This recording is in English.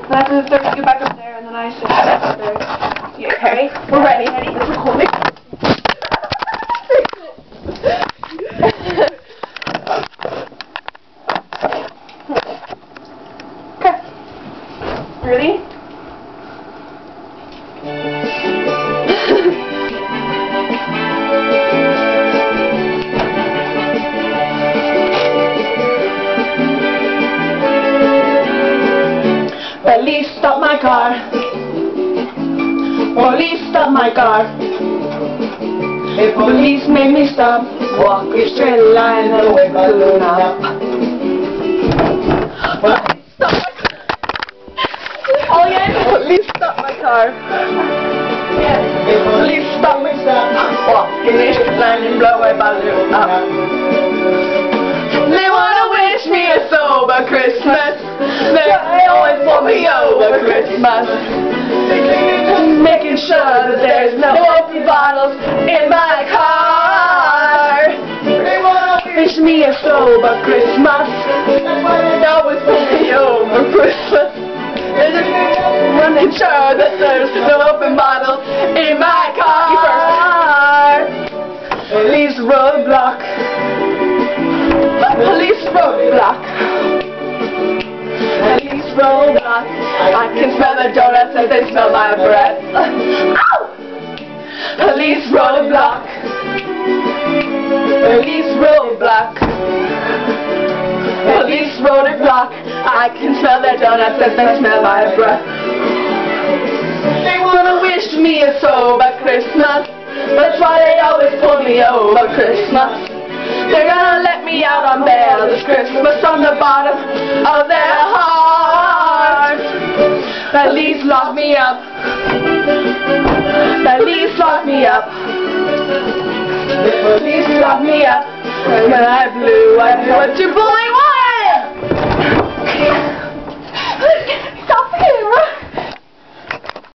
And after the third, you get back up there, and then I sit up there. Yeah, Okay, we're ready. Let's record it. Okay. Ready? Police stop my car. Police stop my car. If police make me stop, walk a straight line and wake balloon up. Police stop my car. Oh yeah, police stop my car. Yeah. If police stop me stop, walk a straight line and blow a balloon up. They wanna wish me a sober Christmas. They always want me over Christmas. Making sure that there's no empty bottles in my car. They wanna wish me a sober Christmas. That's why they always want me over Christmas. They're just making sure that there's no open bottles in my car. Police roadblock. Police roadblock. Police roadblock. I can smell the donuts as they smell my breath. Ow! Police roadblock. Police roadblock. Police roadblock. I can smell their donuts as they smell my breath. They wanna wish me a sober Christmas. That's why they always pull me over Christmas. They're gonna let me out on bail this Christmas from the bottom of their heart. Police lock me up. Police lock me up. Police lock me up. When I blew, I knew what you bully was.